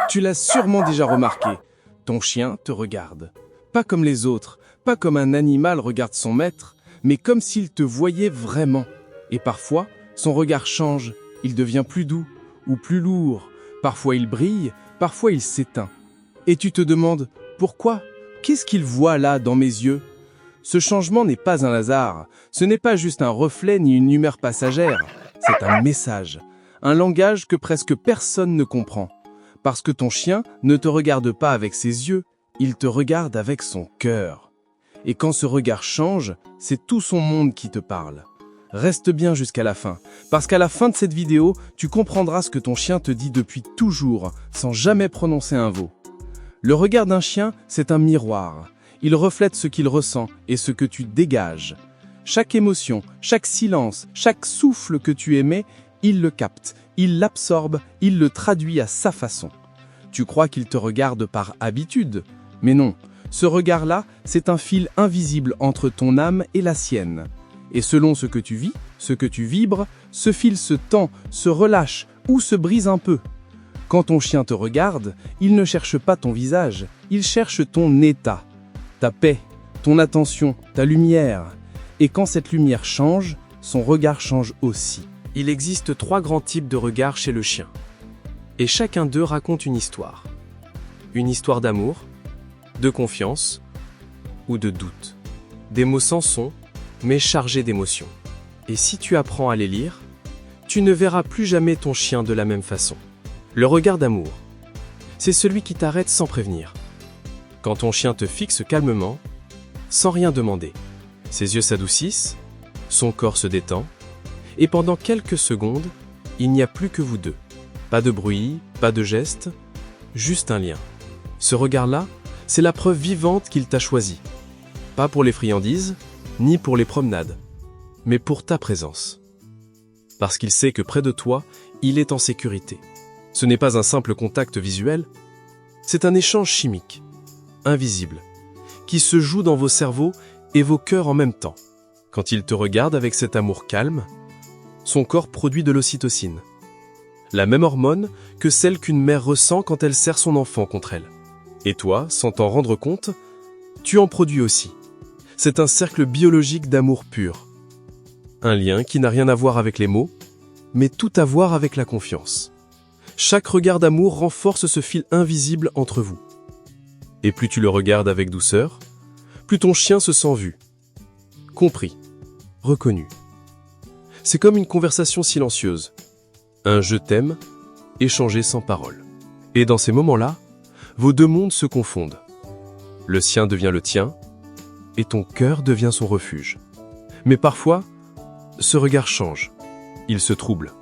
Tu l'as sûrement déjà remarqué. Ton chien te regarde. Pas comme les autres, pas comme un animal regarde son maître, mais comme s'il te voyait vraiment. Et parfois, son regard change. Il devient plus doux ou plus lourd. Parfois il brille, parfois il s'éteint. Et tu te demandes, pourquoi? Qu'est-ce qu'il voit là dans mes yeux? Ce changement n'est pas un hasard. Ce n'est pas juste un reflet ni une humeur passagère. C'est un message. Un langage que presque personne ne comprend. Parce que ton chien ne te regarde pas avec ses yeux, il te regarde avec son cœur. Et quand ce regard change, c'est tout son monde qui te parle. Reste bien jusqu'à la fin, parce qu'à la fin de cette vidéo, tu comprendras ce que ton chien te dit depuis toujours, sans jamais prononcer un mot. Le regard d'un chien, c'est un miroir. Il reflète ce qu'il ressent et ce que tu dégages. Chaque émotion, chaque silence, chaque souffle que tu émets, il le capte, il l'absorbe, il le traduit à sa façon. Tu crois qu'il te regarde par habitude, mais non. Ce regard-là, c'est un fil invisible entre ton âme et la sienne. Et selon ce que tu vis, ce que tu vibres, ce fil se tend, se relâche ou se brise un peu. Quand ton chien te regarde, il ne cherche pas ton visage, il cherche ton état, ta paix, ton attention, ta lumière. Et quand cette lumière change, son regard change aussi. Il existe 3 grands types de regards chez le chien. Et chacun d'eux raconte une histoire. Une histoire d'amour, de confiance ou de doute. Des mots sans son, mais chargés d'émotions. Et si tu apprends à les lire, tu ne verras plus jamais ton chien de la même façon. Le regard d'amour, c'est celui qui t'arrête sans prévenir. Quand ton chien te fixe calmement, sans rien demander. Ses yeux s'adoucissent, son corps se détend, et pendant quelques secondes, il n'y a plus que vous deux. Pas de bruit, pas de geste, juste un lien. Ce regard-là, c'est la preuve vivante qu'il t'a choisi. Pas pour les friandises, ni pour les promenades, mais pour ta présence. Parce qu'il sait que près de toi, il est en sécurité. Ce n'est pas un simple contact visuel, c'est un échange chimique, invisible, qui se joue dans vos cerveaux et vos cœurs en même temps. Quand il te regarde avec cet amour calme, son corps produit de l'ocytocine, la même hormone que celle qu'une mère ressent quand elle serre son enfant contre elle. Et toi, sans t'en rendre compte, tu en produis aussi. C'est un cercle biologique d'amour pur. Un lien qui n'a rien à voir avec les mots, mais tout à voir avec la confiance. Chaque regard d'amour renforce ce fil invisible entre vous. Et plus tu le regardes avec douceur, plus ton chien se sent vu, compris, reconnu. C'est comme une conversation silencieuse, un « je t'aime » échangé sans parole. Et dans ces moments-là, vos deux mondes se confondent. Le sien devient le tien, et ton cœur devient son refuge. Mais parfois, ce regard change, il se trouble,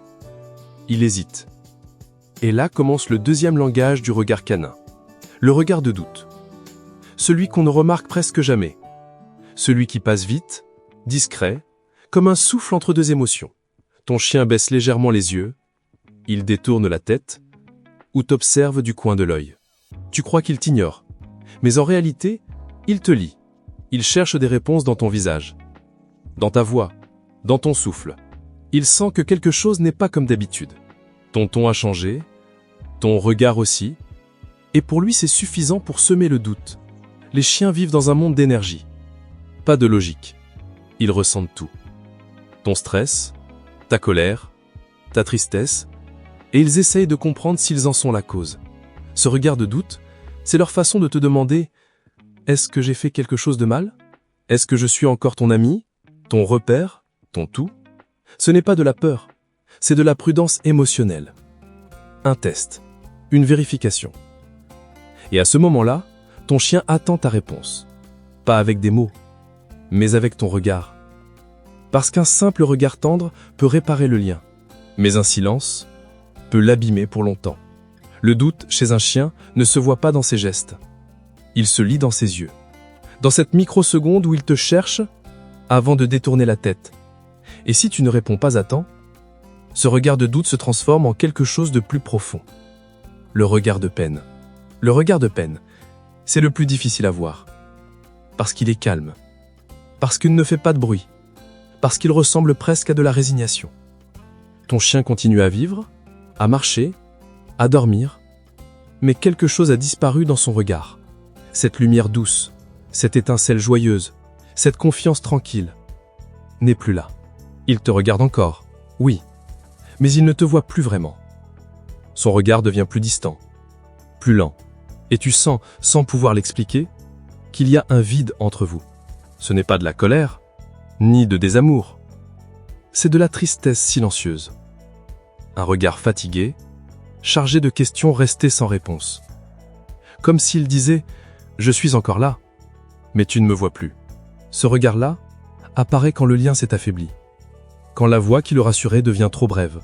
il hésite. Et là commence le deuxième langage du regard canin, le regard de doute. Celui qu'on ne remarque presque jamais, celui qui passe vite, discret, comme un souffle entre deux émotions. Ton chien baisse légèrement les yeux, il détourne la tête, ou t'observe du coin de l'œil. Tu crois qu'il t'ignore, mais en réalité, il te lit. Il cherche des réponses dans ton visage, dans ta voix, dans ton souffle. Il sent que quelque chose n'est pas comme d'habitude. Ton ton a changé, ton regard aussi, et pour lui c'est suffisant pour semer le doute. Les chiens vivent dans un monde d'énergie, pas de logique. Ils ressentent tout. Ton stress, ta colère, ta tristesse, et ils essayent de comprendre s'ils en sont la cause. Ce regard de doute, c'est leur façon de te demander « Est-ce que j'ai fait quelque chose de mal? Est-ce que je suis encore ton ami, ton repère, ton tout ?» Ce n'est pas de la peur, c'est de la prudence émotionnelle. Un test, une vérification. Et à ce moment-là, ton chien attend ta réponse. Pas avec des mots, mais avec ton regard. Parce qu'un simple regard tendre peut réparer le lien, mais un silence peut l'abîmer pour longtemps. Le doute, chez un chien, ne se voit pas dans ses gestes. Il se lit dans ses yeux. Dans cette microseconde où il te cherche avant de détourner la tête. Et si tu ne réponds pas à temps, ce regard de doute se transforme en quelque chose de plus profond. Le regard de peine. Le regard de peine, c'est le plus difficile à voir. Parce qu'il est calme. Parce qu'il ne fait pas de bruit. Parce qu'il ressemble presque à de la résignation. Ton chien continue à vivre, à marcher, à dormir, Mais quelque chose a disparu dans son regard. Cette lumière douce, cette étincelle joyeuse, cette confiance tranquille n'est plus là. Il te regarde encore, oui, mais il ne te voit plus vraiment. Son regard devient plus distant, plus lent, et tu sens, sans pouvoir l'expliquer, qu'il y a un vide entre vous. Ce n'est pas de la colère, ni de désamour. C'est de la tristesse silencieuse. Un regard fatigué, chargé de questions restées sans réponse. Comme s'il disait « Je suis encore là, mais tu ne me vois plus ». Ce regard-là apparaît quand le lien s'est affaibli, quand la voix qui le rassurait devient trop brève,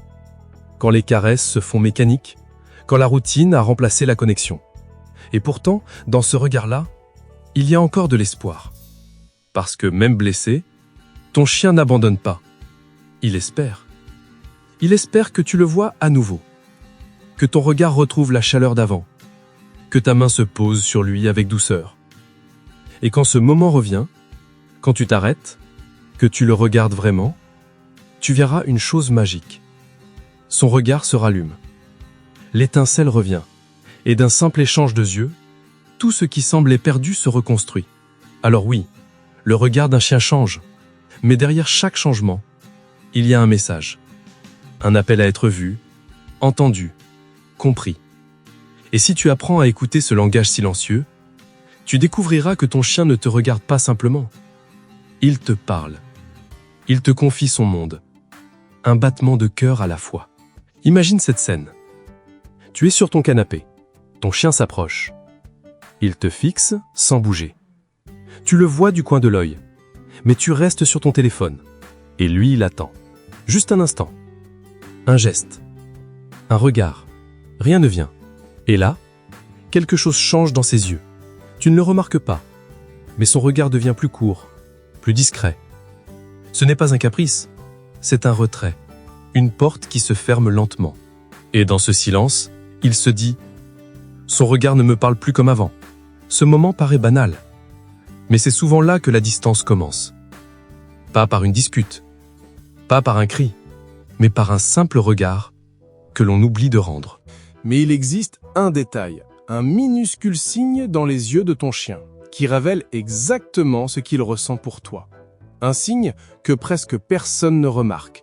quand les caresses se font mécaniques, quand la routine a remplacé la connexion. Et pourtant, dans ce regard-là, il y a encore de l'espoir. Parce que même blessé, ton chien n'abandonne pas. Il espère. Il espère que tu le vois à nouveau, que ton regard retrouve la chaleur d'avant, que ta main se pose sur lui avec douceur. Et quand ce moment revient, quand tu t'arrêtes, que tu le regardes vraiment, tu verras une chose magique. Son regard se rallume. L'étincelle revient, et d'un simple échange de yeux, tout ce qui semblait perdu se reconstruit. Alors oui, le regard d'un chien change, mais derrière chaque changement, il y a un message. Un appel à être vu, entendu, compris. Et si tu apprends à écouter ce langage silencieux, tu découvriras que ton chien ne te regarde pas simplement. Il te parle. Il te confie son monde. Un battement de cœur à la fois. Imagine cette scène. Tu es sur ton canapé. Ton chien s'approche. Il te fixe sans bouger. Tu le vois du coin de l'œil, mais tu restes sur ton téléphone. Et lui, il attend. Juste un instant. Un geste. Un regard. Rien ne vient. Et là, quelque chose change dans ses yeux. Tu ne le remarques pas, mais son regard devient plus court, plus discret. Ce n'est pas un caprice, c'est un retrait. Une porte qui se ferme lentement. Et dans ce silence, il se dit « Son regard ne me parle plus comme avant ». Ce moment paraît banal, mais c'est souvent là que la distance commence. Pas par une dispute, pas par un cri, mais par un simple regard que l'on oublie de rendre. Mais il existe un détail, un minuscule signe dans les yeux de ton chien, qui révèle exactement ce qu'il ressent pour toi. Un signe que presque personne ne remarque.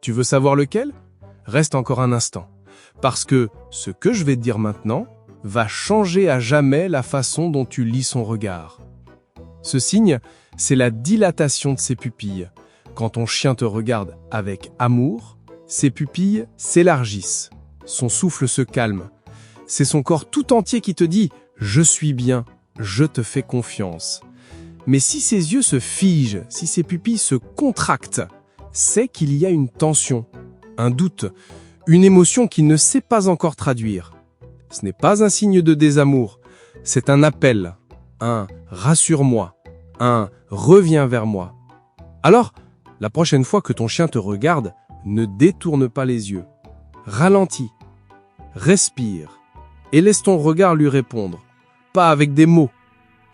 Tu veux savoir lequel? Reste encore un instant, parce que ce que je vais te dire maintenant va changer à jamais la façon dont tu lis son regard. Ce signe, c'est la dilatation de ses pupilles. Quand ton chien te regarde avec amour, ses pupilles s'élargissent, son souffle se calme. C'est son corps tout entier qui te dit « Je suis bien, je te fais confiance ». Mais si ses yeux se figent, si ses pupilles se contractent, c'est qu'il y a une tension, un doute, une émotion qu'il ne sait pas encore traduire. Ce n'est pas un signe de désamour, c'est un appel, un « rassure-moi », un « reviens vers moi ». Alors, la prochaine fois que ton chien te regarde, ne détourne pas les yeux. Ralentis, respire et laisse ton regard lui répondre. Pas avec des mots,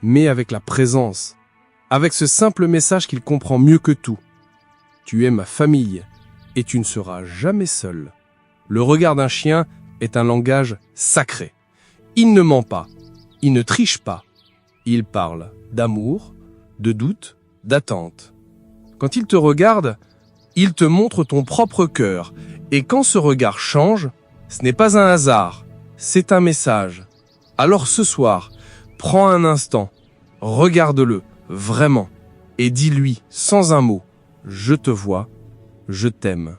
mais avec la présence. Avec ce simple message qu'il comprend mieux que tout. Tu es ma famille et tu ne seras jamais seul. Le regard d'un chien est un langage sacré. Il ne ment pas, il ne triche pas. Il parle d'amour, de doute, d'attente. Quand il te regarde, il te montre ton propre cœur. Et quand ce regard change, ce n'est pas un hasard, c'est un message. Alors ce soir, prends un instant, regarde-le, vraiment, et dis-lui sans un mot, je te vois, je t'aime,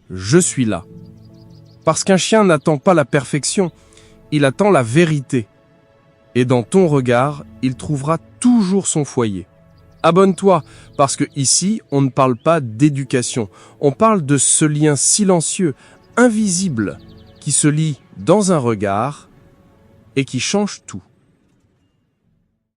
je suis là. Parce qu'un chien n'attend pas la perfection, il attend la vérité. Et dans ton regard, il trouvera toujours son foyer. Abonne-toi, parce que ici, on ne parle pas d'éducation, on parle de ce lien silencieux, invisible, qui se lie dans un regard et qui change tout.